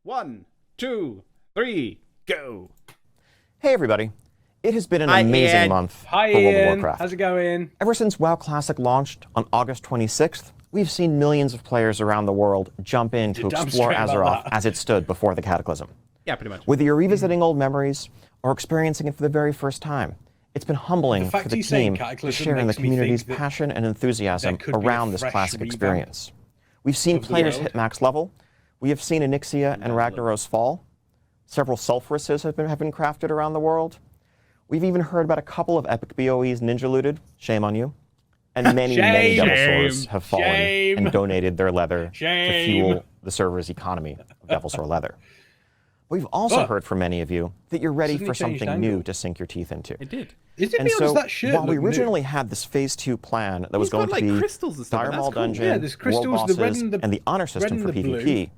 1, 2, 3, go. Hey everybody. It has been an amazing month Hi, for World of Ian. Warcraft. How's it going? Ever since WoW Classic launched on August 26th, we've seen millions of players around the world jump in to explore Azeroth as it stood before the Cataclysm. Yeah, pretty much. Whether you're revisiting old memories or experiencing it for the very first time, it's been humbling for the team to share in the community's passion and enthusiasm around this classic experience. We've seen players hit max level. We have seen Onyxia and Ragnaros fall. Several Sulfuruses have been crafted around the world. We've even heard about a couple of epic BOEs ninja looted. Shame on you. And many Devil Swords have fallen and donated their leather to fuel the server's economy of Devil Sword leather. We've also heard from many of you that you're ready for something new to sink your teeth into. It did. And so, while we originally had this Phase 2 plan that was going to be Dire Maul Dungeon, World Bosses, and the Honor System for PvP,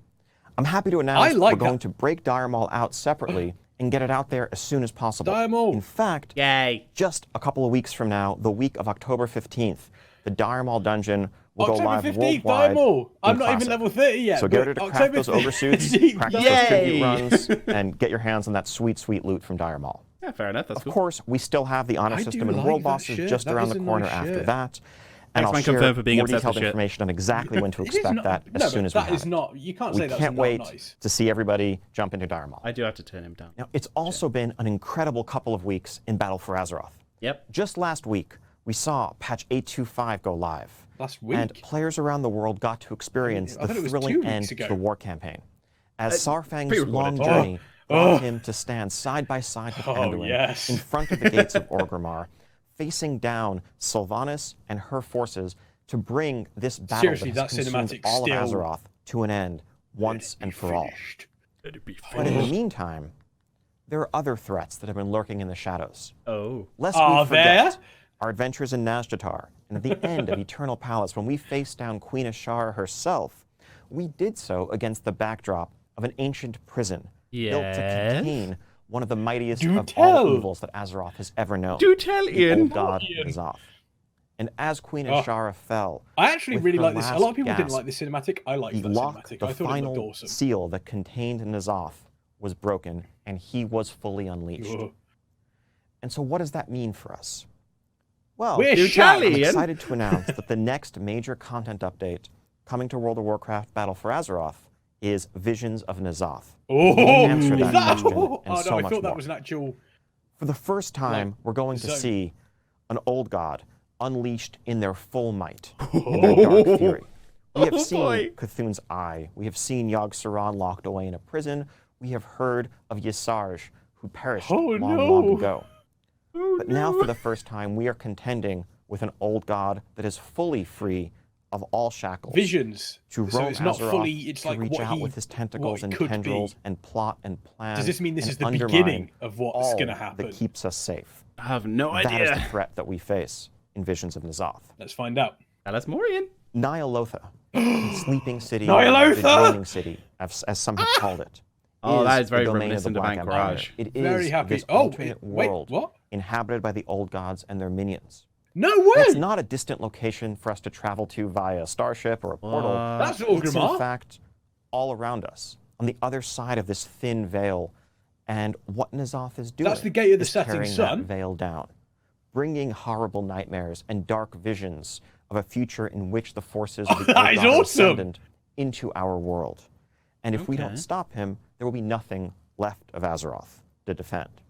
I'm happy to announce we're going to break Dire Maul out separately and get it out there as soon as possible. In fact, just a couple of weeks from now, the week of October 15th, the Dire Maul Dungeon will go live worldwide. I'm not even level 30 yet. So get ready to craft those oversuits, practice those tribute runs, and get your hands on that sweet, sweet loot from Dire Maul. Yeah, fair enough. That's cool. Of course, we still have the Honor System and World Bosses just around the corner after that. And I'll share more detailed information on exactly when to expect that as soon as we have it. You can't say we can't wait to see everybody jump into Dire Maul. I do have to turn him down. Now, it's also been an incredible couple of weeks in Battle for Azeroth. Yep. Just last week, we saw patch 8.2.5 go live. Last week? And players around the world got to experience the thrilling end to the war campaign. As Saurfang's long journey brought him to stand side by side with Anduin in front of the gates of Orgrimmar, facing down Sylvanas and her forces to bring this battle that has consumed all of Azeroth to an end once and for all. But in the meantime, there are other threats that have been lurking in the shadows. Lest we forget our adventures in Nazjatar, and at the end of Eternal Palace, when we faced down Queen Ashara herself, we did so against the backdrop of an ancient prison built to contain one of the mightiest of all evils that Azeroth has ever known. The old god Azoth. And as Queen Ashara fell, I actually really like this. A lot of people didn't like the cinematic. I like that cinematic. The final seal that contained N'Zoth was broken, and he was fully unleashed. And so what does that mean for us? Well, I'm excited to announce that the next major content update coming to World of Warcraft Battle for Azeroth is Visions of N'Zoth. Answer that question and so much more. That was an actual... For the first time, we're going to see an old god unleashed in their full might, in their dark fury. We have seen Cthulhu's Eye. We have seen Yogg-Saron locked away in a prison. We have heard of Ysarge, who perished long ago. But now, for the first time, we are contending with an old god that is fully free of all shackles. Visions. To roam Azeroth, to reach out with his tentacles and tendrils and plot and plan. Does this mean this is the beginning of what's going to happen? That keeps us safe. I have no idea. That is the threat that we face in Visions of N'Zoth. Let's find out. Tell us more, Ian. Ny'alotha, the sleeping city, the dreaming city, as some have called it. That is very reminiscent of Anchorage. It is this alternate world inhabited by the old gods and their minions. No way! It's not a distant location for us to travel to via a starship or a portal. That's Orgrimmar. It's in fact all around us, on the other side of this thin veil. And what N'Zoth is doing the gate of the is setting tearing sun. that veil down, bringing horrible nightmares and dark visions of a future in which the forces of the old god ascendant into our world. And if we don't stop him, there will be nothing left of Azeroth to defend.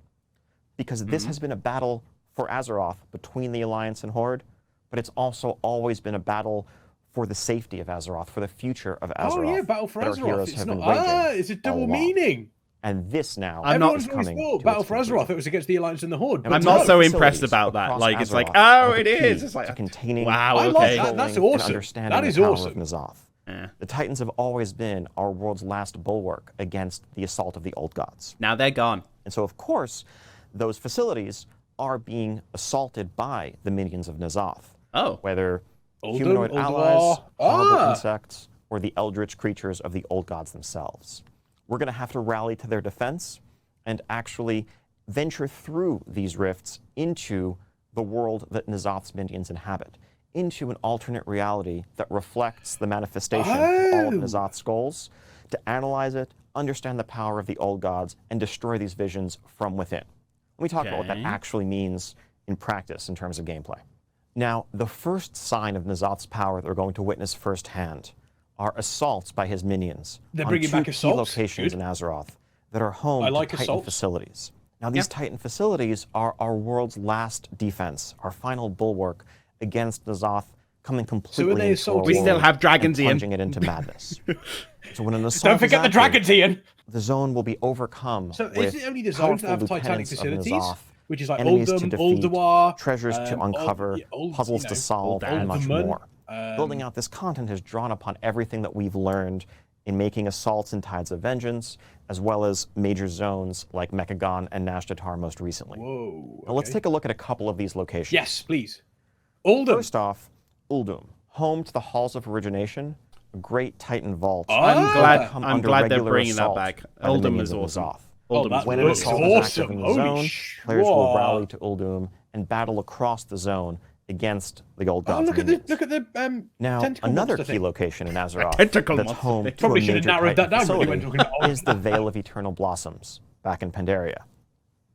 Because this has been a battle for Azeroth between the Alliance and Horde, but it's also always been a battle for the safety of Azeroth, for the future of Azeroth. Oh yeah, battle for Azeroth. It's not, it's a double meaning. And this now is coming to Battle for Azeroth. It was against the Alliance and the Horde. I'm not so impressed about that. Like, it's like, oh, it is. It's like containing. Wow, okay. That's awesome. That is awesome. The Titans have always been our world's last bulwark against the assault of the old gods. Now they're gone. And so, of course, those facilities are being assaulted by the minions of N'Zoth. Whether humanoid allies, horrible insects, or the eldritch creatures of the old gods themselves. We're going to have to rally to their defense and actually venture through these rifts into the world that N'Zoth's minions inhabit, into an alternate reality that reflects the manifestation of all of N'Zoth's goals, to analyze it, understand the power of the old gods, and destroy these visions from within. Let me talk about what that actually means in practice in terms of gameplay. Now, the first sign of N'Zoth's power that we're going to witness firsthand are assaults by his minions on two key locations in Azeroth that are home to Titan facilities. Now, these Titan facilities are our world's last defense, our final bulwark against N'Zoth coming completely into our world. We still have dragons, Ian. Plunging it into madness. So when an assault Don't forget the dragons, Ian. The zone will be overcome. So with is it only the zones that have Titanic facilities? Which is like enemies Oldham, to defeat, Ulduar, treasures to uncover, puzzles to solve, and much more. Building out this content has drawn upon everything that we've learned in making assaults and Tides of Vengeance, as well as major zones like Mechagon and Nashtatar most recently. Whoa. Okay. Now let's take a look at a couple of these locations. Yes, please. Uldum. First off, Uldum, home to the Halls of Origination, a great Titan vault. I'm glad they're bringing that back. Uldum is awesome. When an assault is active in the zone, players will rally to Uldum and battle across the zone against the old gods. Look at the now another key location in Azeroth that's home to probably a should have major narrowed that Titan down facility is the Veil of Eternal Blossoms back in Pandaria.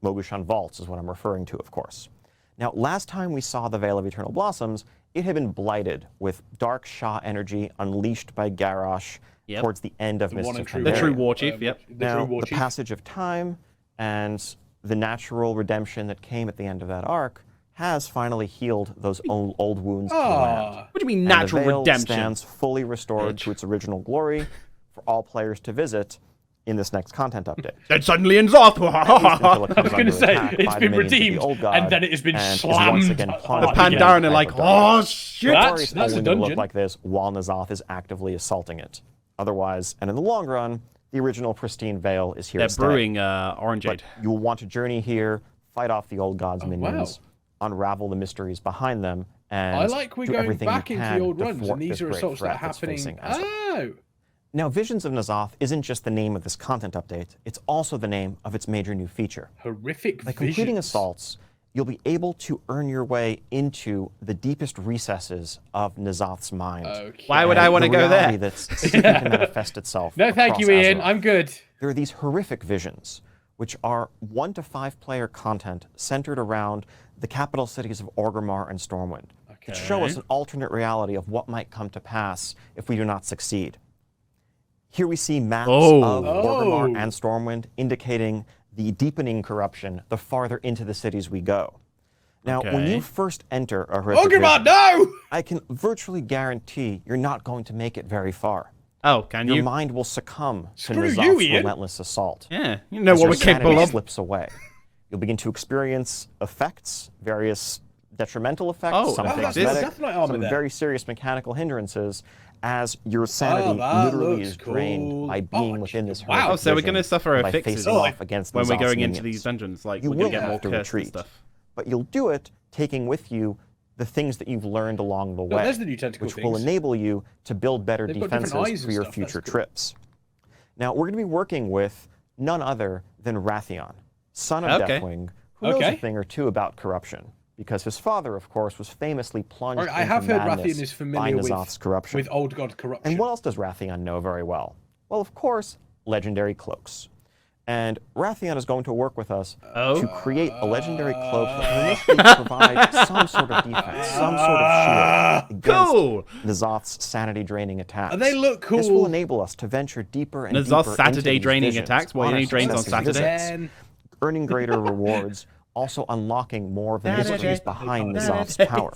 Mogushan Vaults is what I'm referring to, of course. Now, last time we saw the Veil of Eternal Blossoms, it had been blighted with dark Shah energy unleashed by Garrosh towards the end of Mists of Pandaria. The true war chief, Now, the passage of time and the natural redemption that came at the end of that arc has finally healed those old wounds to the land. What do you mean natural redemption? The Veil redemption? stands fully restored to its original glory for all players to visit in this next content update. Then suddenly N'Zoth. I was going to say, it's been redeemed, and then it has been slammed. The Pandaren are like, oh shit! That's a dungeon. Look like this while N'Zoth is actively assaulting it. Otherwise, and in the long run, the original pristine Veil is here to stay. They're brewing Orangeade. You will want to journey here, fight off the old gods' minions, unravel the mysteries behind them, and I like we're do going everything back you into can the old to runs, thwart and these this are great assaults that are threat that's happening. facing Azeroth. Oh. Now, Visions of N'Zoth isn't just the name of this content update, it's also the name of its major new feature. Horrific By completing assaults, you'll be able to earn your way into the deepest recesses of N'Zoth's mind. Okay. Why would I want to go there? That's seeking to manifest itself. No, thank you, Ian. Azeroth. I'm good. There are these horrific visions, which are 1 to 5 player content centered around the capital cities of Orgrimmar and Stormwind, that show us an alternate reality of what might come to pass if we do not succeed. Here we see maps of Orgrimmar and Stormwind indicating the deepening corruption the farther into the cities we go. Now, when you first enter a horrific Orgrimmar, vision, no! I can virtually guarantee you're not going to make it very far. Oh, can you? Your mind will succumb to Screw N'Zoth's you, Ian. relentless assault. Yeah, you know As what your we're capable sanity of. slips away. You'll begin to experience effects, various detrimental effects, some cosmetic, some very serious mechanical hindrances, as your sanity literally is drained by being within this horrific so we're going to suffer by fixes facing off against when we're N'Zoth's going minions. into these dungeons. Like, you when will you get more have to cursed and retreat, stuff. but you'll do it taking with you the things that you've learned along the way, there's the new tentacle which will enable you to build better defenses for your future trips. Now, we're going to be working with none other than Wrathion, son of Deathwing, who knows a thing or two about corruption, because his father, of course, was famously plunged into madness. I have heard Wrathion is familiar with old god corruption. And what else does Wrathion know very well? Well, of course, legendary cloaks. And Wrathion is going to work with us to create a legendary cloak that will initially provide some sort of defense, some sort of shield against N'Zoth's sanity-draining attacks. They look cool. This will enable us to venture deeper and deeper N'Zoth's into Saturday-draining these attacks? Well, he only drains on Saturday. Earning greater rewards, also unlocking more of the mysteries behind N'Zoth's power.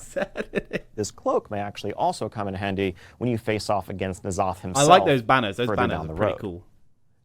This cloak may actually also come in handy when you face off against N'Zoth himself. I like those banners. Those banners are pretty road. cool.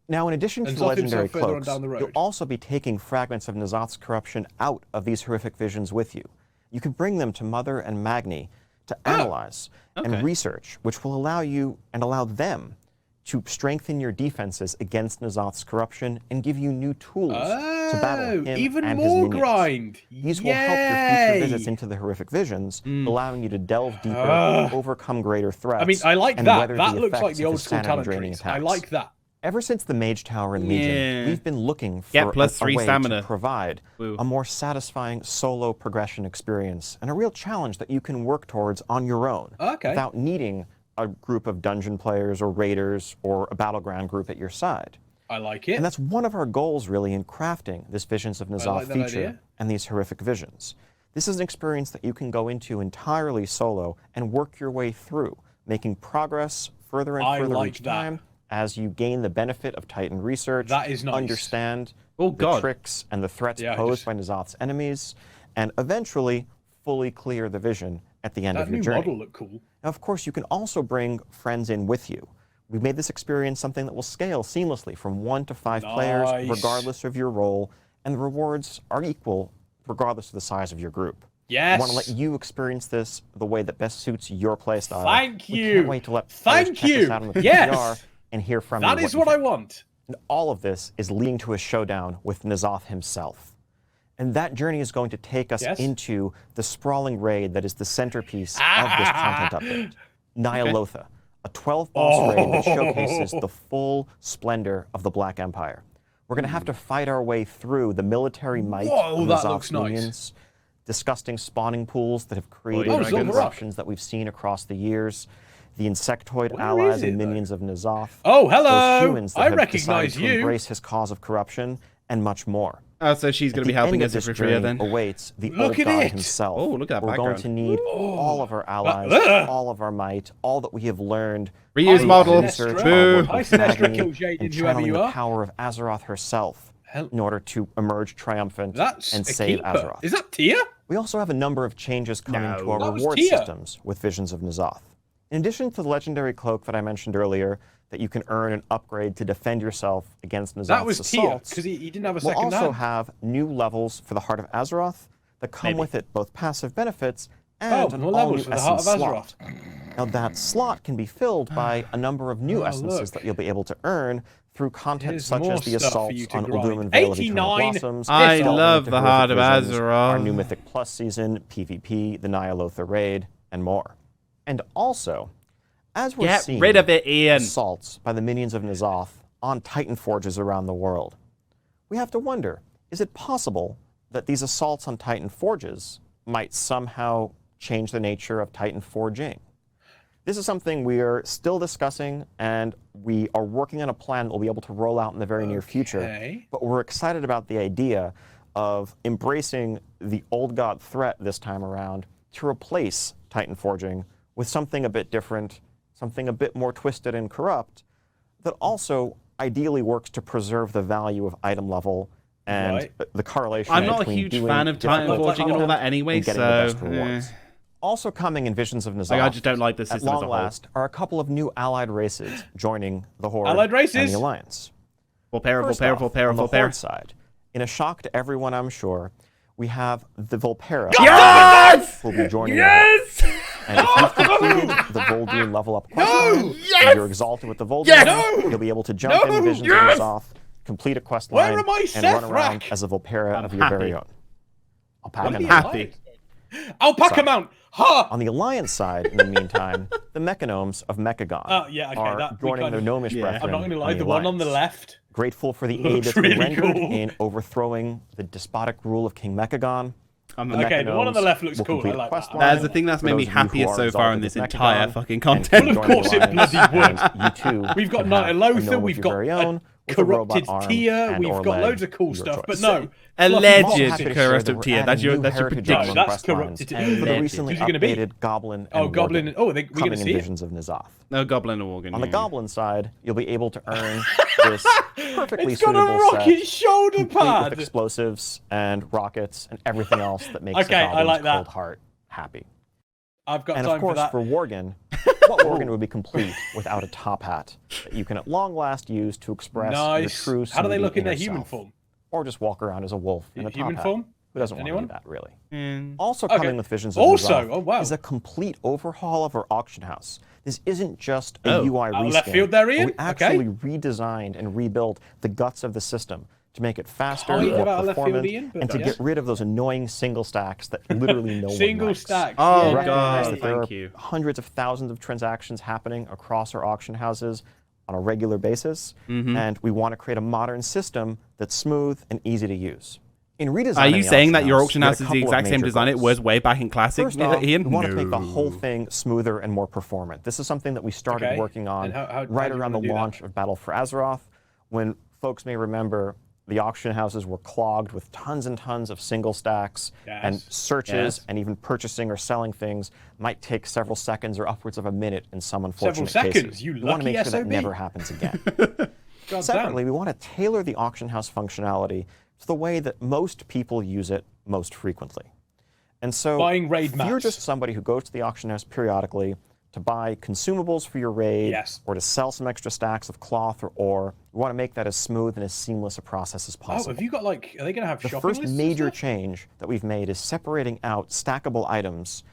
Now, in addition to the legendary cloaks, you'll also be taking fragments of N'Zoth's corruption out of these horrific visions with you. You can bring them to Mother and Magni to analyze and research, which will allow you and allow them to strengthen your defenses against N'Zoth's corruption and give you new tools to battle him even and more his minions. grind. These will help your future visits into the horrific visions, allowing you to delve deeper, overcome greater threats. I mean, I like and that. weather That the looks like effects the of old his school talent sanity-draining trees. I attacks. like that. Ever since the Mage Tower in Legion, we've been looking for a way to provide a more satisfying solo progression experience and a real challenge that you can work towards on your own without needing a group of dungeon players or raiders or a battleground group at your side. I like it. And that's one of our goals, really, in crafting this Visions of N'Zoth feature and these horrific visions. This is an experience that you can go into entirely solo and work your way through, making progress further and further each time as you gain the benefit of Titan research, understand the tricks and the threats posed by N'Zoth's enemies, and eventually fully clear the vision at the end of your journey. That new model looked cool. Now, of course, you can also bring friends in with you. We've made this experience something that will scale seamlessly from 1 to 5 players, regardless of your role, and the rewards are equal regardless of the size of your group. Yes. I want to let you experience this the way that best suits your playstyle. Thank you. We can't wait to let players check this out on the PTR and hear from you. That is what I want. And all of this is leading to a showdown with N'Zoth himself. And that journey is going to take us into the sprawling raid that is the centerpiece of this content update. Ny'alotha, a 12-boss raid that showcases the full splendor of the Black Empire. We're going to have to fight our way through the military might of N'Zoth's minions, disgusting spawning pools that have created the corruptions that we've seen across the years, the insectoid allies and minions of N'Zoth, oh, hello! those humans that have decided to embrace his cause of corruption, and much more. Oh, so she's going to be helping us for free then? Awaits the old god himself. Oh, look at that We're background. going to need all of our allies, all of our might, all that we have learned. Reuse model. Boo. And channeling the power of Azeroth herself in order to emerge triumphant and save Azeroth. Is that Tia? We also have a number of changes coming to our reward systems with Visions of N'Zoth. In addition to the legendary cloak that I mentioned earlier, that you can earn and upgrade to defend yourself against N'Zoth's assaults. That was Tia, because he didn't have a second We'll also have new levels for the Heart of Azeroth that come with it both passive benefits and an all-new essence slot. Now that slot can be filled by a number of new essences that you'll be able to earn through content such as the assaults on Uldum and Veil of Eternal Blossoms. I love the Heart of Azeroth. Our new Mythic Plus season, PvP, the Ny'alotha raid, and more. And also, as we're seeing assaults by the minions of N'Zoth on Titan forges around the world, we have to wonder, is it possible that these assaults on Titan forges might somehow change the nature of Titan forging? This is something we are still discussing, and we are working on a plan that we'll be able to roll out in the very near future. But we're excited about the idea of embracing the old god threat this time around to replace Titan forging with something a bit different, something a bit more twisted and corrupt, that also ideally works to preserve the value of item level and the correlation between I'm not a huge fan of Titan forging and all that anyway, so... Also coming in Visions of N'Zoth, I just don't like the system at long as a whole. last, are a couple of new allied races joining the Horde and the Alliance. On the Horde side, in a shock to everyone, I'm sure, we have the Vulpera. Yes! Who will be joining us. And if you've completed the Vol'dun level up quest line, and you're exalted with the Vol'dun, you'll be able to jump into Visions of N'Zoth, complete a quest line, and run around as a Vulpera of your very own. Alpaca Mount! Ha! On the Alliance side, in the meantime, the Mechanomes of Mechagon are joining their gnomish brethren. I'm not going to lie, the one on the left. Grateful for the aid that's been rendered in overthrowing the despotic rule of King Mechagon. Okay, the one on the left looks cool. I like that. That's the thing that's made me happiest so far in this entire fucking content. Well, of course it bloody would. We've got Ny'alotha, we've got a corrupted Tia, we've got loads of cool stuff, but no. Alleged corrupted Tia. That's your prediction. No, that's corrupted Tia. For the recently updated Goblin and Goblin. Oh, we're going to see Visions of N'Zoth. No, Goblin and Worgen. On the Goblin side, you'll be able to earn this perfectly it's got suitable a rocket shoulder pad with explosives and rockets and everything else that makes a Goblin's cold heart happy. I've got and time of course, for Worgen, what Worgen would be complete without a top hat that you can at long last use to express your true How do they look in their human self, form? Or just walk around as a wolf in a top hat. Form? Who doesn't want to do that, really? Mm. Also coming with Visions of N'Zoth is a complete overhaul of our auction house. This isn't just a UI reskin. Left field there, Ian? We actually redesigned and rebuilt the guts of the system to make it faster, more performant, and to get rid of those annoying single stacks that literally no one likes. Single stacks. Oh, God, that there are hundreds of thousands of transactions happening across our auction houses on a regular basis, and we want to create a modern system that's smooth and easy to use. In redesigning Are you saying that your auction house is the exact same design it was way back in Classic, First off, Ian? We want to make the whole thing smoother and more performant. This is something that we started working on right around the launch of Battle for Azeroth, when folks may remember the auction houses were clogged with tons and tons of single stacks, and searches and even purchasing or selling things might take several seconds or upwards of a minute in some unfortunate cases. You want to make sure SOB. that never happens again. Separately, we want to tailor the auction house functionality to the way that most people use it most frequently. And so buying raid if maps. you're just somebody who goes to the auction house periodically to buy consumables for your raid, or to sell some extra stacks of cloth or ore, we want to make that as smooth and as seamless a process as possible. Oh, have you got like, are they going to have shopping lists? The first major change that we've made is separating out stackable items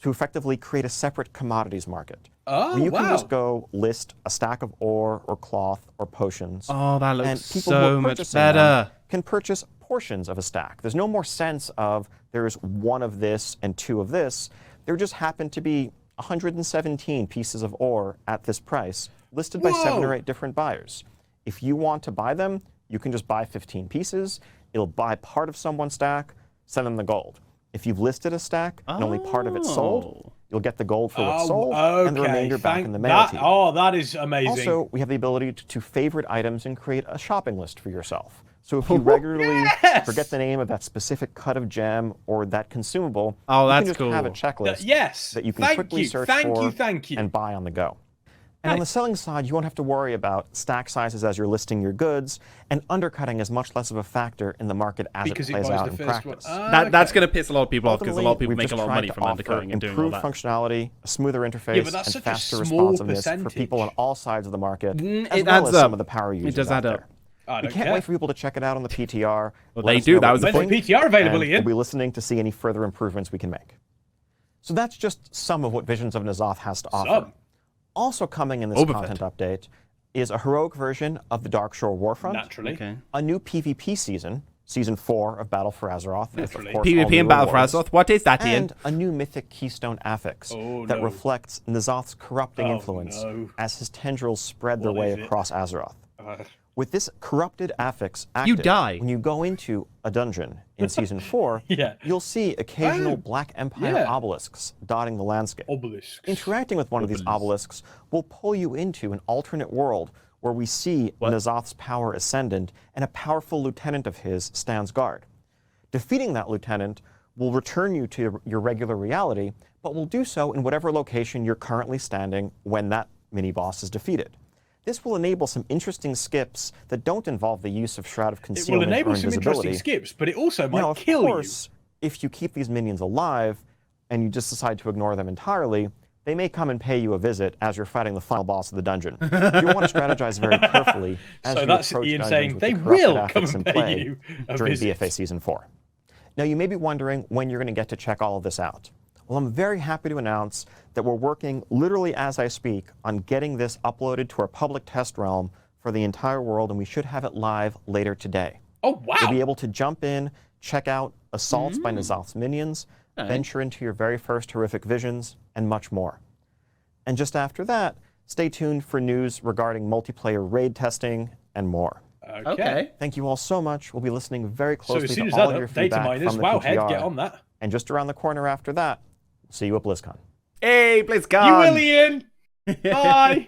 to effectively create a separate commodities market. Oh, where you can just go list a stack of ore or cloth or potions. Oh, that looks and people so who are much purchasing better. them can purchase portions of a stack. There's no more sense of there's one of this and two of this. There just happen to be 117 pieces of ore at this price, listed by 7 or 8 different buyers. If you want to buy them, you can just buy 15 pieces. It'll buy part of someone's stack, send them the gold. If you've listed a stack and only part of it sold, you'll get the gold for what's sold and the remainder back in the mail to you. Oh, that is amazing. Also, we have the ability to favorite items and create a shopping list for yourself. So if you regularly forget the name of that specific cut of gem or that consumable, you can just have a checklist that you can quickly search for and buy on the go. And on the selling side, you won't have to worry about stack sizes as you're listing your goods, and undercutting is much less of a factor in the market as it plays out in practice. That's going to piss a lot of people off, because a lot of people make a lot of money from undercutting and doing all that. Improved functionality, a smoother interface, and faster responsiveness for people on all sides of the market, as well as some of the power users out there. We can't wait for people to check it out on the PTR. Well, they do. That was the point. PTR available, Ian. We'll be listening to see any further improvements we can make. So that's just some of what Visions of N'Zoth has to offer. Also coming in this content update is a heroic version of the Darkshore Warfront. Naturally. A new PvP season, Season 4 of Battle for Azeroth. Naturally. PvP and Battle for Azeroth? What is that, Ian? And a new mythic Keystone Affix that reflects N'Zoth's corrupting influence as his tendrils spread their way across Azeroth. With this corrupted affix active, when you go into a dungeon in Season 4, you'll see occasional Black Empire obelisks dotting the landscape. Interacting with one of these obelisks will pull you into an alternate world where we see N'Zoth's power ascendant, and a powerful lieutenant of his stands guard. Defeating that lieutenant will return you to your regular reality, but will do so in whatever location you're currently standing when that mini-boss is defeated. This will enable some interesting skips that don't involve the use of Shroud of Concealment or invisibility. It will enable some interesting skips, but it also might kill you. Of course, if you keep these minions alive and you just decide to ignore them entirely, they may come and pay you a visit as you're fighting the final boss of the dungeon. You want to strategize very carefully as you approach Ian dungeons saying with they the corrupted will come affix in and pay play you a during visit. BFA Season 4. Now, you may be wondering when you're going to get to check all of this out. Well, I'm very happy to announce that we're working literally as I speak on getting this uploaded to our public test realm for the entire world, and we should have it live later today. Oh, wow. You'll be able to jump in, check out assaults by N'Zoth's minions, venture into your very first horrific visions, and much more. And just after that, stay tuned for news regarding multiplayer raid testing and more. Okay. Thank you all so much. We'll be listening very closely to all of your data feedback miners, from the Wowhead, PTR. get on that. And just around the corner after that, see you at BlizzCon. Hey, BlizzCon! You will, Ian! Bye!